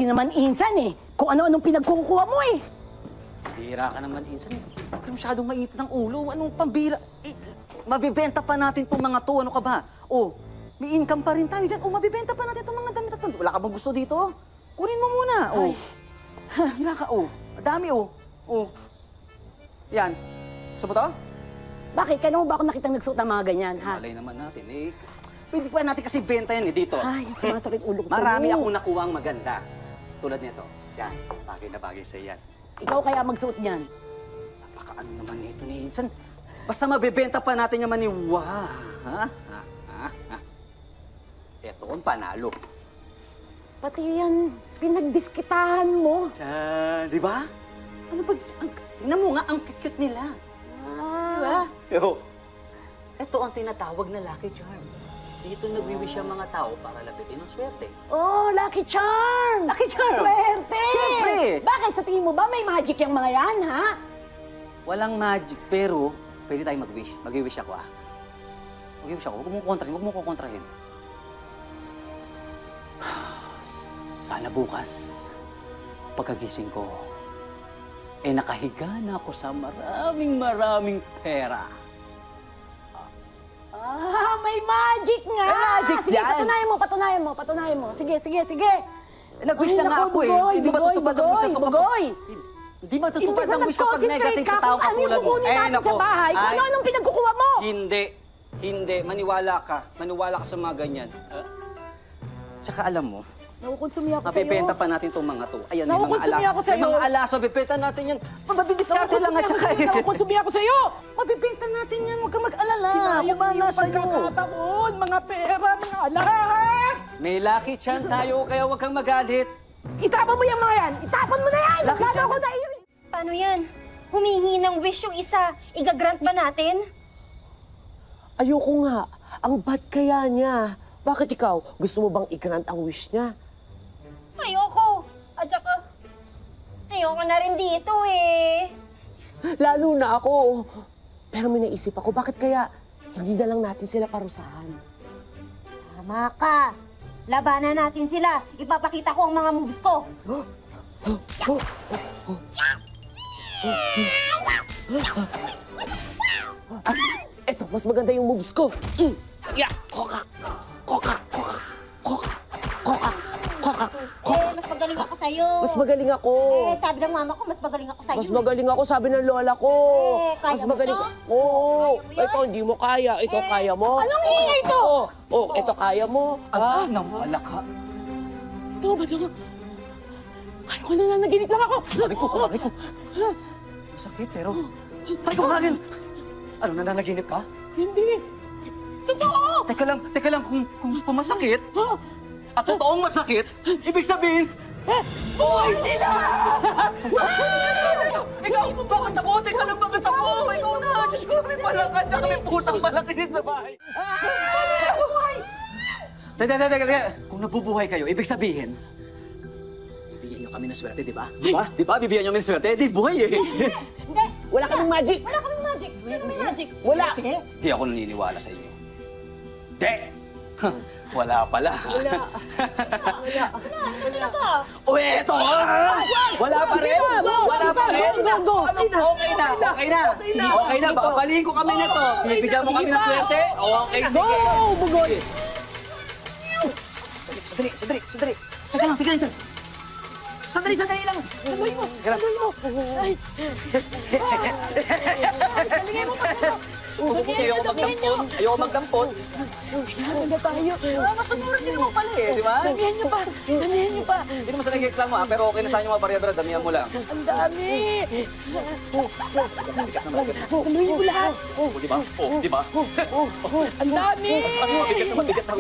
naman insan eh. Kung ano-anong pinagkukuha mo eh. Bira ka naman, Insan. Huwag ka masyadong mainit ng ulo. Anong pambira? Eh, mabibenta pa natin itong mga to. Ano ka ba? Oh, may income pa rin tayo dyan. Oh, mabibenta pa natin itong mga damit na to. Wala ka bang gusto dito? Kunin mo muna. Oh, bira ka. Oh, dami oh. Oh. Yan. Gusto mo to? Bakit? Kailan mo ba ako nakitang nagsuot ng mga ganyan, ha? Malay naman natin. Eh, pwede pa natin kasi benta yan eh dito. Ay, sumasakit ulo ko. Marami akong nakuha ang maganda. Tulad nito. Yan. Bagay na bagay sa'yo yan. Ikaw kaya magsuot niyan. Napakaano naman nito ni Insan. Basta mabibenta pa natin yung maniwa. Ha? Ito ang panalo. Pati yan, pinagdiskitahan mo. Tiyan, di ba? Ano ba? Tingnan mo nga, ang cute nila. Di ba? Yo. Ito ang tinatawag na lucky charm. Dito nagwi-wish ang mga tao para lapitin ang swerte. Oh, Lucky Charm! Lucky charm! Swerte! Siyempre! Bakit? Sa tingin mo ba may magic yung mga yan, ha? Walang magic, pero pwede tayong mag-wish. Mag-wish ako, ah. Mag-wish ako. Huwag mo kontrahin. Huwag mo kukontrahin. Sana bukas, pagkagising ko, nakahiga na ako sa maraming pera. Ah, may magic nga! May magic sige, yan! patunayan mo. Sige. Nag-wish Ay, na nga naku, ako eh. Bugoy, Hindi matutupad ang wish na ito. Bugoy! Hindi matutupad ang wish kapag Imbes na negative sa nag-concentrate taong ka kung katulad ano mo. yung kukunin natin sa bahay, kung ano-anong pinagkukuha mo! Hindi. Maniwala ka. Maniwala ka sa mga ganyan. Tsaka alam mo, Nakukonsumi ako sa'yo. mapipenta pa natin itong mga to. Ayan, may mga Nakukonsumi ako alas. May sa'yo. mga alas, mapipenta natin yan. Mabadidiskarte lang at tsaka eh. Nakukonsumi ako sa'yo! Mapipenta natin yan, huwag ka mag-alala. Kumana sa'yo. Pagkakataon, mga pera, mga alahas! May lucky charm tayo, kaya huwag kang magalit. Itapon mo yung mga yan! Itapon mo na yan! Lucky Lalo charm. ako naiinis! Paano yan? Humingi ng wish yung isa, igagrant ba natin? Ayoko nga. Ang bad kaya niya. Bakit ikaw? Gusto mo bang i-grant ang wish niya? Ayoko. At saka, ayoko na rin dito eh. Lalo na ako. Pero may naisip ako, bakit kaya hindi na lang natin sila parusahan? Tama ka. Labanan natin sila. Ipapakita ko ang mga moves ko. Eto, mas maganda yung moves ko. Yeah! Kokak! Kokak! Kokak! Kokak! Kokak! Kokak! Mas magaling ako sa'yo. Mas magaling ako. Sabi ng mama ko, mas magaling ako sa'yo. Mas magaling ako, sabi ng lola ko. kaya Mas mo magaling to? ko. Oo. Kaya mo yun? Ito, hindi mo kaya. Ito, kaya mo. Anong ingay to? Oh, ito, kaya mo. Ang nang malaka. Ito, ba't ako? Ay, ko nananaginip lang ako! Aray ko. Masakit, pero... Ay ko nga rin. Ano, nananaginip ka? Hindi! Totoo! Teka lang, kung masakit, at totoong masakit, ibig sabihin, buhay sila! Ikaw, bakit ako? Teka lang, bakit ako? Ikaw na, Diyos ko, may palangkat, tsaka may pusang malaki din sa bahay. Teka. Kung nabubuhay kayo, ibig sabihin, bibigyan nyo kami ng swerte, di ba? Di ba? Bibigyan nyo kami ng swerte? Di, buhay eh. Hindi. Wala kaming magic. Wala kaming magic. Sino may magic? Wala. Di ako naniniwala sa inyo. Di! Wala pala. Talaga. O eto! Wala pa rin! Wala pa rin! Okay na. Babaliin ko kami nito. Bibigyan mo kami ng swerte? Okay, sige. Go, Bugoy! Sandali. Teka lang. Sandali lang. Tuloy mo! Ay! Ayoko magdampot. Kailangan na tayo! Masumura din mo pala eh, di ba? Damihan niyo pa! Hindi naman sa nagkiklamo pero okay na sa inyo mga barya-barya, damihan mo lang. Ang dami! Tuloy mo lahat! Di ba? Ang dami! Mabigat na.